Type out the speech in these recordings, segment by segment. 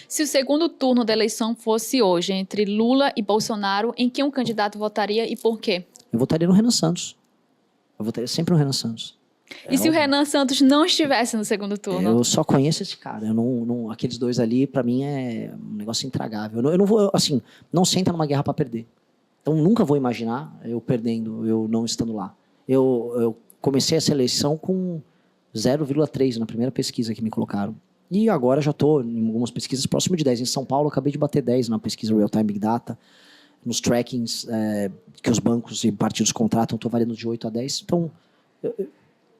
Se o segundo turno da eleição fosse hoje, entre Lula e Bolsonaro, em que um candidato votaria e por quê? Eu votaria no Renan Santos. Eu votaria sempre no Renan Santos. E se o Renan Santos não estivesse no segundo turno? Eu só conheço esse cara. Eu não, aqueles dois ali, pra mim, é um negócio intragável. Eu não vou, assim, não senta numa guerra pra perder. Então, nunca vou imaginar eu perdendo, eu não estando lá. Eu comecei essa eleição com 0,3 na primeira pesquisa que me colocaram. E agora já estou em algumas pesquisas próximo de 10. Em São Paulo, eu acabei de bater 10 na pesquisa Real Time Big Data. Nos trackings que os bancos e partidos contratam, estou variando de 8 a 10. Então,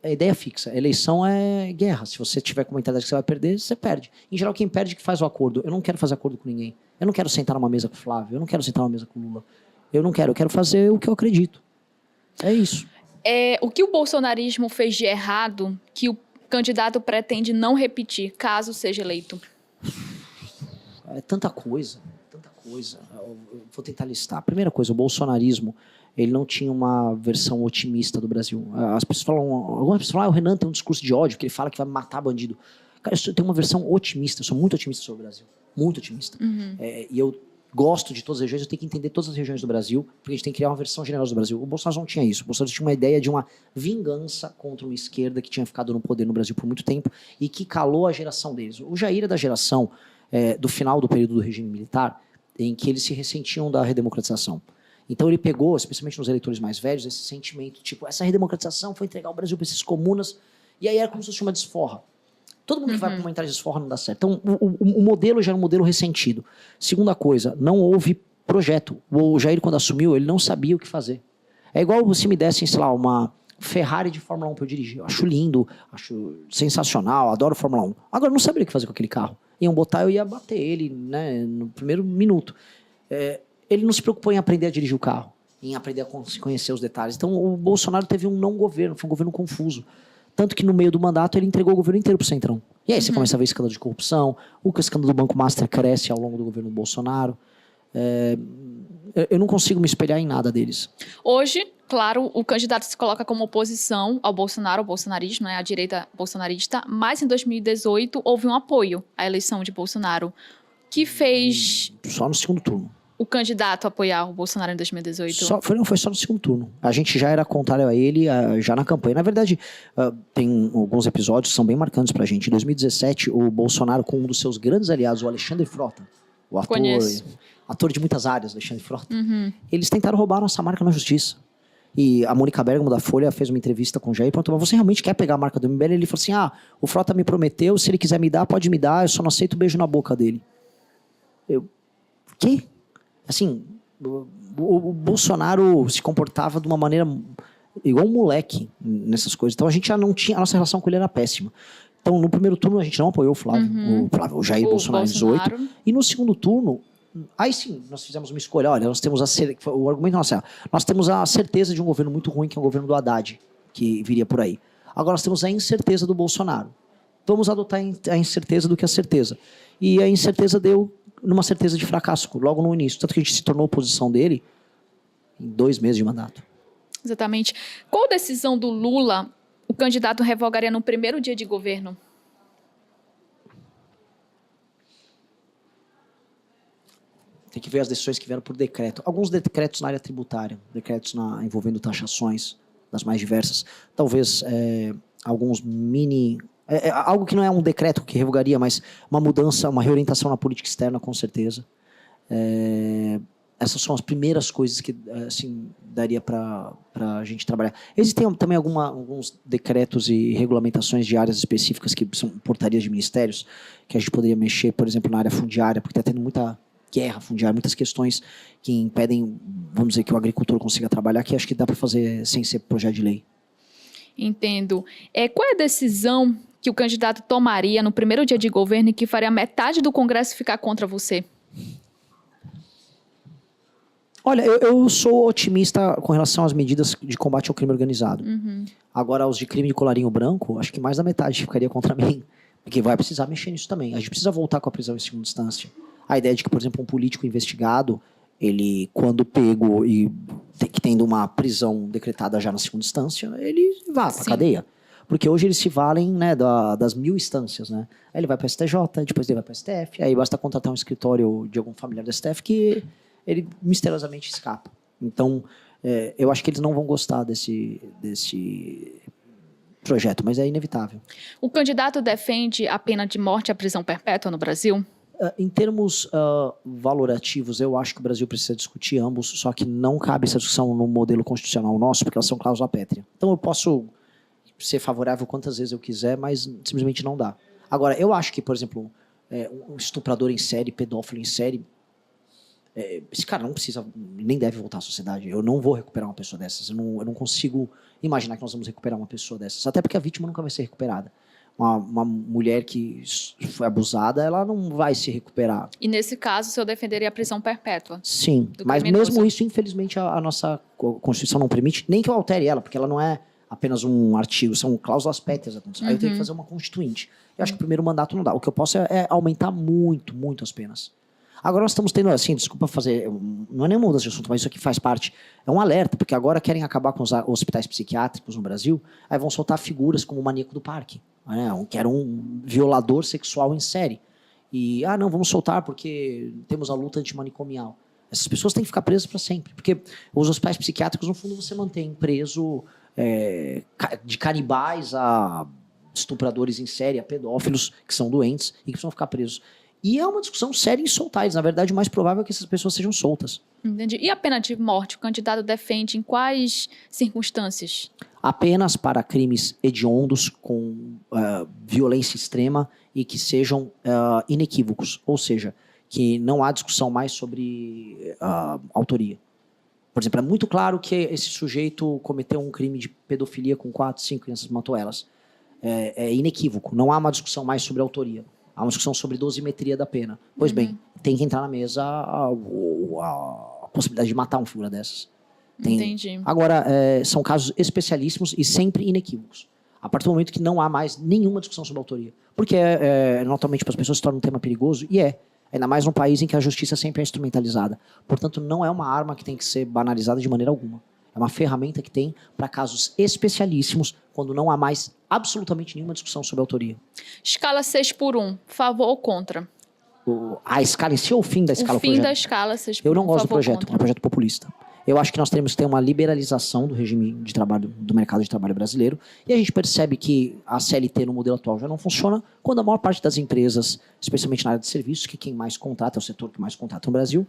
a ideia é fixa. A eleição é guerra. Se você tiver com mentalidade que você vai perder, você perde. Em geral, quem perde é que faz o acordo. Eu não quero fazer acordo com ninguém. Eu não quero sentar numa mesa com o Flávio. Eu não quero sentar numa mesa com o Lula. Eu quero fazer o que eu acredito. É isso. O que o bolsonarismo fez de errado que o candidato pretende não repetir, caso seja eleito? É tanta coisa. Eu vou tentar listar. Primeira coisa, o bolsonarismo, ele não tinha uma versão otimista do Brasil. As pessoas falam, algumas pessoas falam, o Renan tem um discurso de ódio, que ele fala que vai matar bandido. Cara, eu tenho uma versão otimista, eu sou muito otimista sobre o Brasil. Muito otimista. Uhum. E eu gosto de todas as regiões, eu tenho que entender todas as regiões do Brasil, porque a gente tem que criar uma versão generosa do Brasil. O Bolsonaro não tinha isso. O Bolsonaro tinha uma ideia de uma vingança contra uma esquerda que tinha ficado no poder no Brasil por muito tempo e que calou a geração deles. O Jair é da geração do final do período do regime militar, em que eles se ressentiam da redemocratização. Então ele pegou, especialmente nos eleitores mais velhos, esse sentimento, tipo, essa redemocratização foi entregar o Brasil para esses comunas, e aí era como se fosse uma desforra. Todo mundo que vai para uma mentalidade de desforra não dá certo. Então o modelo já era um modelo ressentido. Segunda coisa, não houve projeto. O Jair, quando assumiu, ele não sabia o que fazer. É igual se me dessem, sei lá, uma Ferrari de Fórmula 1 para eu dirigir. Eu acho lindo, acho sensacional, adoro Fórmula 1. Agora, eu não sabia o que fazer com aquele carro. Iam botar, eu ia bater ele, né, no primeiro minuto. Ele não se preocupou em aprender a dirigir o carro, em aprender a conhecer os detalhes. Então, o Bolsonaro teve um não governo, foi um governo confuso. Tanto que no meio do mandato ele entregou o governo inteiro pro Centrão. E aí você começa a ver escândalo de corrupção, o escândalo do Banco Master cresce ao longo do governo do Bolsonaro. Eu não consigo me espelhar em nada deles. Hoje, claro, o candidato se coloca como oposição ao Bolsonaro, ao bolsonarismo, né, à direita bolsonarista, mas em 2018 houve um apoio à eleição de Bolsonaro, que fez Só no segundo turno. o candidato apoiar o Bolsonaro em 2018. Foi só no segundo turno. A gente já era contrário a ele já na campanha. Na verdade, tem alguns episódios que são bem marcantes pra gente. Em 2017, o Bolsonaro, com um dos seus grandes aliados, o Alexandre Frota, o ator de muitas áreas, Alexandre Frota, eles tentaram roubar nossa marca na justiça. E a Mônica Bergamo da Folha fez uma entrevista com o Jair e perguntou, mas você realmente quer pegar a marca do MBL? Ele falou assim, o Frota me prometeu, se ele quiser me dar, pode me dar, eu só não aceito o beijo na boca dele. Quê? Assim, o Bolsonaro se comportava de uma maneira igual um moleque nessas coisas. Então a gente já não tinha, a nossa relação com ele era péssima. Então no primeiro turno a gente não apoiou o Flávio, o Jair Bolsonaro em 18. E no segundo turno, aí sim, nós fizemos uma escolha. Olha, nós temos o argumento nosso nós temos a certeza de um governo muito ruim, que é o governo do Haddad, que viria por aí. Agora nós temos a incerteza do Bolsonaro. Vamos adotar a incerteza do que a certeza. E a incerteza deu numa certeza de fracasso, logo no início. Tanto que a gente se tornou oposição dele em 2 meses de mandato. Exatamente. Qual decisão do Lula o candidato revogaria no primeiro dia de governo? Tem que ver as decisões que vieram por decreto. Alguns decretos na área tributária, decretos envolvendo taxações das mais diversas. Talvez alguns mini... algo que não é um decreto que revogaria, mas uma mudança, uma reorientação na política externa, com certeza. Essas são as primeiras coisas que assim, daria para a gente trabalhar. Existem também alguns decretos e regulamentações de áreas específicas que são portarias de ministérios, que a gente poderia mexer, por exemplo, na área fundiária, porque está tendo muita guerra fundiária, muitas questões que impedem, vamos dizer, que o agricultor consiga trabalhar, que acho que dá para fazer sem ser projeto de lei. Entendo. Qual é a decisão que o candidato tomaria no primeiro dia de governo e que faria metade do Congresso ficar contra você? Olha, eu sou otimista com relação às medidas de combate ao crime organizado. Agora, os de crime de colarinho branco, acho que mais da metade ficaria contra mim, porque vai precisar mexer nisso também. A gente precisa voltar com a prisão em segunda instância. A ideia de que, por exemplo, um político investigado, ele, quando pego e tendo uma prisão decretada já na segunda instância, ele vá para a cadeia. Porque hoje eles se valem, né, das 1000 instâncias, né? Aí ele vai para o STJ, depois ele vai para o STF, aí basta contratar um escritório de algum familiar do STF que ele misteriosamente escapa. Então, eu acho que eles não vão gostar desse projeto, mas é inevitável. O candidato defende a pena de morte e a prisão perpétua no Brasil? Em termos valorativos, eu acho que o Brasil precisa discutir ambos, só que não cabe essa discussão no modelo constitucional nosso, porque elas são cláusula pétrea. Então eu posso ser favorável quantas vezes eu quiser, mas simplesmente não dá. Agora, eu acho que, por exemplo, um estuprador em série, pedófilo em série, esse cara não precisa, nem deve voltar à sociedade. Eu não vou recuperar uma pessoa dessas. Eu não consigo imaginar que nós vamos recuperar uma pessoa dessas. Até porque a vítima nunca vai ser recuperada. Uma mulher que foi abusada, ela não vai se recuperar. E nesse caso, o senhor defenderia a prisão perpétua? Sim, mas criminoso. mesmo isso, infelizmente, a nossa Constituição não permite, nem que eu altere ela, porque ela não é apenas um artigo, são cláusulas pétreas. Aí eu tenho que fazer uma constituinte. Eu acho que o primeiro mandato não dá. O que eu posso é aumentar muito, muito as penas. Agora nós estamos tendo, assim, desculpa fazer, não é nenhuma mudança de assunto, mas isso aqui faz parte, é um alerta, porque agora querem acabar com os hospitais psiquiátricos no Brasil, aí vão soltar figuras como o maníaco do parque, né, que era um violador sexual em série. E, não, vamos soltar porque temos a luta antimanicomial. Essas pessoas têm que ficar presas para sempre, porque os hospitais psiquiátricos, no fundo, você mantém preso de canibais a estupradores em série, a pedófilos que são doentes e que precisam ficar presos. E é uma discussão séria em soltar eles. Na verdade, o mais provável é que essas pessoas sejam soltas. Entendi. E a pena de morte? O candidato defende em quais circunstâncias? Apenas para crimes hediondos com violência extrema e que sejam inequívocos. Ou seja, que não há discussão mais sobre autoria. Por exemplo, é muito claro que esse sujeito cometeu um crime de pedofilia com 4, 5 crianças, matou elas. É inequívoco. Não há uma discussão mais sobre autoria. Há uma discussão sobre dosimetria da pena. Pois bem, tem que entrar na mesa a possibilidade de matar uma figura dessas. Entendi. Agora, são casos especialíssimos e sempre inequívocos. A partir do momento que não há mais nenhuma discussão sobre autoria. Porque, naturalmente, para as pessoas se torna um tema perigoso, e ainda mais num país em que a justiça sempre é instrumentalizada. Portanto, não é uma arma que tem que ser banalizada de maneira alguma. É uma ferramenta que tem para casos especialíssimos, quando não há mais absolutamente nenhuma discussão sobre autoria. Escala 6x1, favor ou contra? A escala em si ou o fim da escala? O fim da escala 6x1, eu não gosto do favor ou projeto, contra? é um projeto populista. Eu acho que nós teremos que ter uma liberalização do regime de trabalho, do mercado de trabalho brasileiro, e a gente percebe que a CLT no modelo atual já não funciona, quando a maior parte das empresas, especialmente na área de serviços, que quem mais contrata, é o setor que mais contrata no Brasil,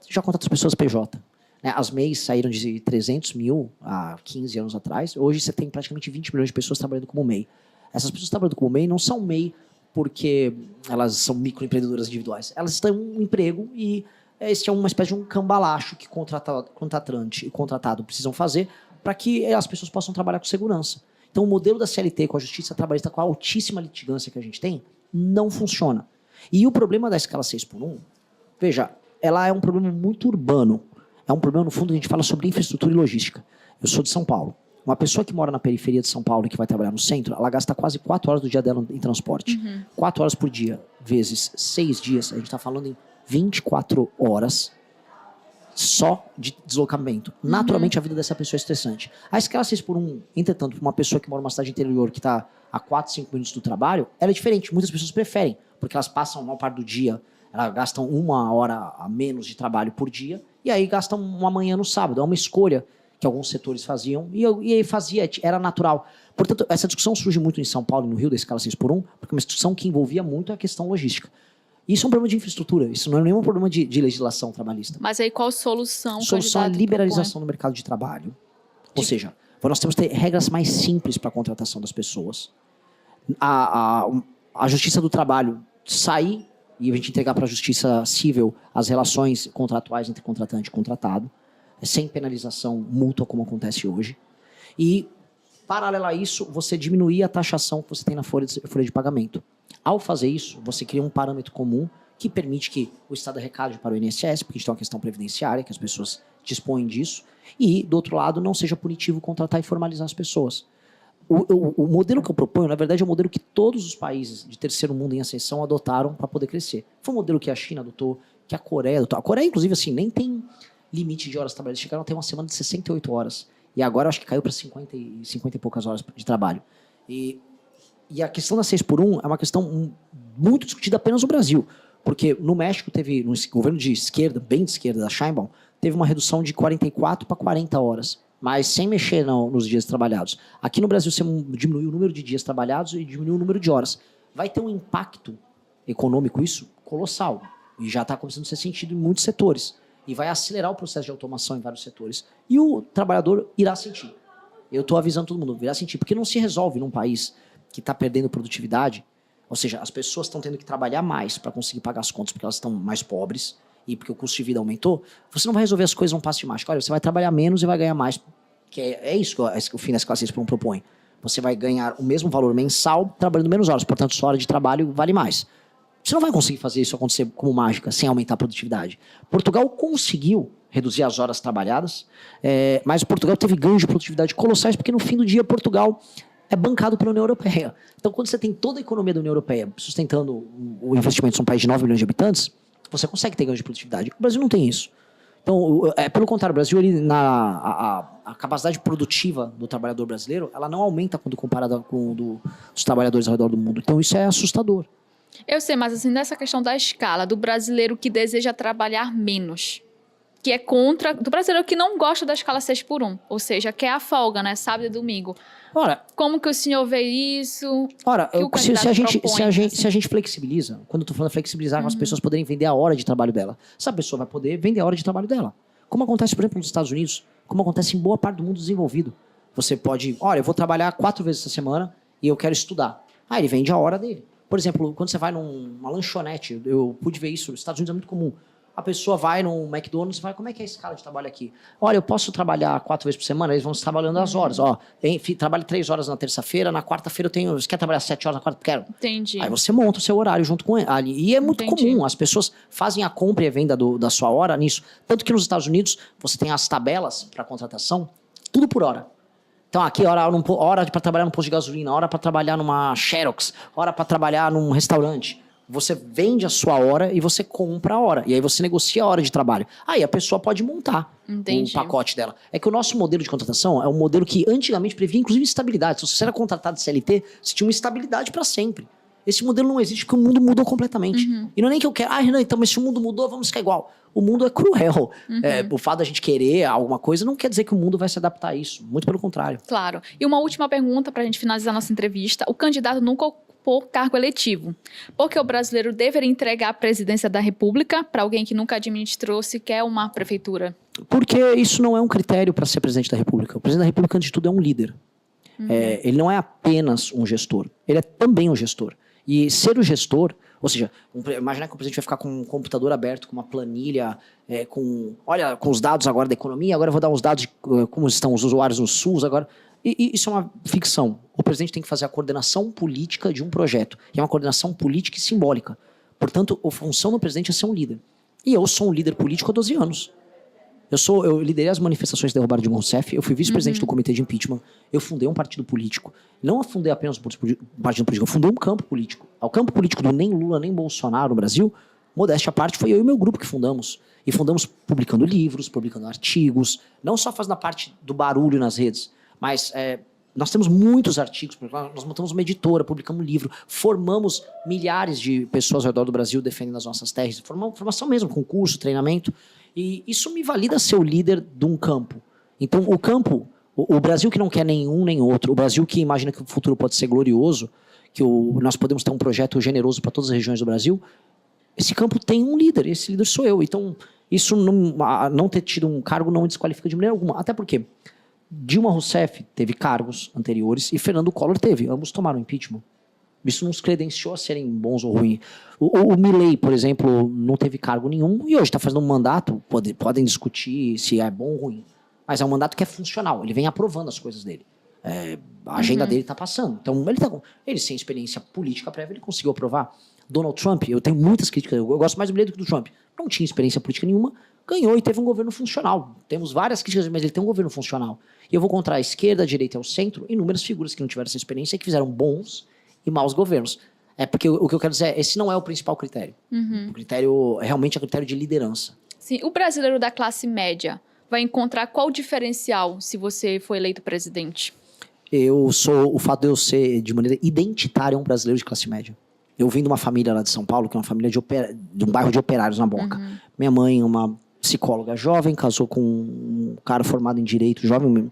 já contrata as pessoas PJ. As MEIs saíram de 300 mil há 15 anos atrás. Hoje você tem praticamente 20 milhões de pessoas trabalhando como MEI. Essas pessoas trabalhando como MEI não são MEI porque elas são microempreendedoras individuais. Elas têm um emprego e esse é uma espécie de um cambalacho que contratante e contratado precisam fazer para que as pessoas possam trabalhar com segurança. Então o modelo da CLT com a justiça trabalhista, com a altíssima litigância que a gente tem, não funciona. E o problema da escala 6x1, veja, ela é um problema muito urbano. É um problema, no fundo, a gente fala sobre infraestrutura e logística. Eu sou de São Paulo. Uma pessoa que mora na periferia de São Paulo e que vai trabalhar no centro, ela gasta quase 4 horas do dia dela em transporte. 4 horas por dia, vezes 6 dias, a gente está falando em 24 horas só de deslocamento. Naturalmente, a vida dessa pessoa é estressante. A escala 6x1, entretanto, para uma pessoa que mora numa cidade interior que está a 4, 5 minutos do trabalho, ela é diferente. Muitas pessoas preferem, porque elas passam uma parte do dia, elas gastam 1 hora a menos de trabalho por dia, e aí gastam uma manhã no sábado. É uma escolha que alguns setores faziam, e aí era natural. Portanto, essa discussão surge muito em São Paulo e no Rio, da escala 6x1, porque é uma discussão que envolvia muito a questão logística. Isso é um problema de infraestrutura, isso não é nenhum problema de legislação trabalhista. Mas aí qual solução? A solução é a liberalização do mercado de trabalho. Ou seja, nós temos que ter regras mais simples para a contratação das pessoas. A Justiça do Trabalho sair e a gente entregar para a Justiça Civil as relações contratuais entre contratante e contratado, sem penalização mútua, como acontece hoje. E, paralelo a isso, você diminuir a taxação que você tem na folha de pagamento. Ao fazer isso, você cria um parâmetro comum que permite que o Estado arrecade para o INSS, porque a gente tem uma questão previdenciária, que as pessoas dispõem disso, e, do outro lado, não seja punitivo contratar e formalizar as pessoas. O modelo que eu proponho, na verdade, é o modelo que todos os países de terceiro mundo em ascensão adotaram para poder crescer. Foi um modelo que a China adotou, que a Coreia adotou. A Coreia, inclusive, assim, nem tem limite de horas de trabalho. Eles chegaram a ter uma semana de 68 horas. E agora acho que caiu para 50 e poucas horas de trabalho. E a questão da 6x1 é uma questão muito discutida apenas no Brasil. Porque no México teve, no governo de esquerda, bem de esquerda, da Sheinbaum, teve uma redução de 44 para 40 horas, mas sem mexer nos dias trabalhados. Aqui no Brasil você diminuiu o número de dias trabalhados e diminuiu o número de horas. Vai ter um impacto econômico isso colossal. E já está começando a ser sentido em muitos setores. E vai acelerar o processo de automação em vários setores. E o trabalhador irá sentir. Eu estou avisando todo mundo, irá sentir. Porque não se resolve num país que está perdendo produtividade. Ou seja, as pessoas estão tendo que trabalhar mais para conseguir pagar as contas porque elas estão mais pobres e porque o custo de vida aumentou. Você não vai resolver as coisas num passo de mágica. Olha, você vai trabalhar menos e vai ganhar mais. Que é isso que o fim das classes propõe. Você vai ganhar o mesmo valor mensal trabalhando menos horas. Portanto, sua hora de trabalho vale mais. Você não vai conseguir fazer isso acontecer como mágica, sem aumentar a produtividade. Portugal conseguiu reduzir as horas trabalhadas, mas Portugal teve ganhos de produtividade colossais, porque no fim do dia Portugal é bancado pela União Europeia. Então, quando você tem toda a economia da União Europeia sustentando o investimento em um país de 9 milhões de habitantes, você consegue ter ganhos de produtividade. O Brasil não tem isso. Então, pelo contrário, o Brasil, a capacidade produtiva do trabalhador brasileiro, ela não aumenta quando comparada com dos trabalhadores ao redor do mundo. Então, isso é assustador. Eu sei, mas assim, nessa questão da escala, do brasileiro que deseja trabalhar menos, que é contra, do brasileiro que não gosta da escala 6x1, ou seja, quer a folga, né, sábado e domingo. Ora, como que o senhor vê isso? Ora, se a assim? gente flexibiliza, quando eu estou falando flexibilizar, as pessoas poderem vender a hora de trabalho dela, essa pessoa vai poder vender a hora de trabalho dela. Como acontece, por exemplo, nos Estados Unidos, como acontece em boa parte do mundo desenvolvido. Você pode, olha, eu vou trabalhar 4 vezes essa semana e eu quero estudar. Ah, ele vende a hora dele. Por exemplo, quando você vai numa lanchonete, eu pude ver isso, nos Estados Unidos é muito comum. A pessoa vai no McDonald's e vai, como é que é a escala de trabalho aqui? Olha, eu posso trabalhar 4 vezes por semana, eles vão trabalhando as horas. Ó, trabalho 3 horas na terça-feira, na quarta-feira eu tenho. Você quer trabalhar 7 horas na quarta? Quero. Entendi. Aí você monta o seu horário junto com ele. E é muito comum, as pessoas fazem a compra e a venda da sua hora nisso. Tanto que nos Estados Unidos você tem as tabelas para contratação, tudo por hora. Então, aqui, hora para trabalhar num posto de gasolina, hora para trabalhar numa Xerox, hora para trabalhar num restaurante. Você vende a sua hora e você compra a hora. E aí você negocia a hora de trabalho. Aí a pessoa pode montar o pacote dela. É que o nosso modelo de contratação é um modelo que antigamente previa, inclusive, estabilidade. Se você era contratado de CLT, você tinha uma estabilidade para sempre. Esse modelo não existe porque o mundo mudou completamente. E não é nem que eu quero, Renan, então, mas se o mundo mudou, vamos ficar igual. O mundo é cruel. O fato da gente querer alguma coisa não quer dizer que o mundo vai se adaptar a isso. Muito pelo contrário. Claro. E uma última pergunta para a gente finalizar nossa entrevista. O candidato nunca ocupou cargo eletivo. Por que o brasileiro deveria entregar a presidência da República para alguém que nunca administrou sequer uma prefeitura? Porque isso não é um critério para ser presidente da República. O presidente da República, antes de tudo, é um líder. Ele não é apenas um gestor. Ele é também um gestor. E ser o gestor, ou seja, imaginar que o presidente vai ficar com um computador aberto, com uma planilha, com os dados agora da economia, agora eu vou dar os dados de como estão os usuários no SUS, agora. E isso é uma ficção. O presidente tem que fazer a coordenação política de um projeto. E é uma coordenação política e simbólica. Portanto, a função do presidente é ser um líder. E eu sou um líder político há 12 anos. Eu liderei as manifestações de derrubada de Dilma Rousseff, eu fui vice-presidente do comitê de impeachment, eu fundei um partido político. Não fundei apenas um partido político, eu fundei um campo político. O campo político do nem Lula, nem Bolsonaro no Brasil, modéstia à parte, foi eu e meu grupo que fundamos. E fundamos publicando livros, publicando artigos, não só fazendo a parte do barulho nas redes, mas nós temos muitos artigos, nós montamos uma editora, publicamos um livro, formamos milhares de pessoas ao redor do Brasil defendendo as nossas terras, formação mesmo, concurso, treinamento. E isso me valida ser o líder de um campo. Então, o campo, o Brasil que não quer nenhum nem outro, o Brasil que imagina que o futuro pode ser glorioso, que nós podemos ter um projeto generoso para todas as regiões do Brasil, esse campo tem um líder, esse líder sou eu. Então, isso não ter tido um cargo não me desqualifica de maneira alguma. Até porque Dilma Rousseff teve cargos anteriores e Fernando Collor teve. Ambos tomaram impeachment. Isso não os credenciou a serem bons ou ruins. O Milei, por exemplo, não teve cargo nenhum e hoje está fazendo um mandato, podem discutir se é bom ou ruim, mas é um mandato que é funcional, ele vem aprovando as coisas dele. A agenda dele está passando. Então, ele sem experiência política prévia, ele conseguiu aprovar. Donald Trump, eu tenho muitas críticas, eu gosto mais do Milei do que do Trump. Não tinha experiência política nenhuma, ganhou e teve um governo funcional. Temos várias críticas, mas ele tem um governo funcional. E eu vou contra a esquerda, a direita e o centro, inúmeras figuras que não tiveram essa experiência e que fizeram bons e maus governos. Porque o que eu quero dizer é, esse não é o principal critério. O critério realmente é o critério de liderança. Sim, o brasileiro da classe média vai encontrar qual diferencial se você for eleito presidente? O fato de eu ser, de maneira identitária, um brasileiro de classe média. Eu vim de uma família lá de São Paulo, que é uma família de um bairro de operários na Moca. Minha mãe, uma psicóloga jovem, casou com um cara formado em direito, jovem,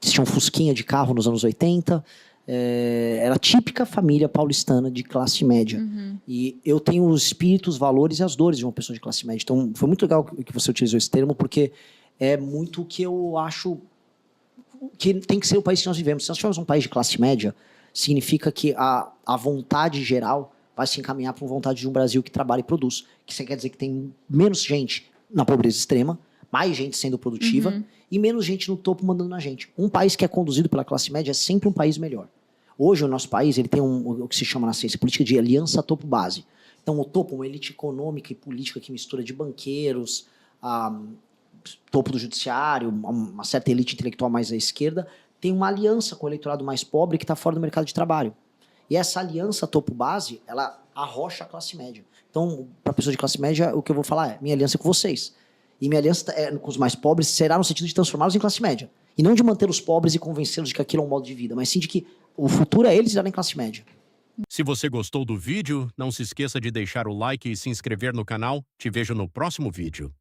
tinha um fusquinha de carro nos anos 80, era a típica família paulistana de classe média. E eu tenho os espíritos, os valores e as dores de uma pessoa de classe média. Então, foi muito legal que você utilizou esse termo, porque é muito o que eu acho que tem que ser o país que nós vivemos. Se nós tivermos um país de classe média, significa que a vontade geral vai se encaminhar para uma vontade de um Brasil que trabalha e produz. Que isso quer dizer que tem menos gente na pobreza extrema, mais gente sendo produtiva e menos gente no topo mandando na gente. Um país que é conduzido pela classe média é sempre um país melhor. Hoje, o nosso país ele tem o que se chama na ciência política de aliança topo-base. Então, o topo, uma elite econômica e política que mistura de banqueiros, topo do judiciário, uma certa elite intelectual mais à esquerda, tem uma aliança com o eleitorado mais pobre que está fora do mercado de trabalho. E essa aliança topo-base, ela arrocha a classe média. Então, para a pessoa de classe média, o que eu vou falar é, minha aliança é com vocês. E minha aliança com os mais pobres será no sentido de transformá-los em classe média. E não de manter os pobres e convencê-los de que aquilo é um modo de vida, mas sim de que o futuro é eles estarem em classe média. Se você gostou do vídeo, não se esqueça de deixar o like e se inscrever no canal. Te vejo no próximo vídeo.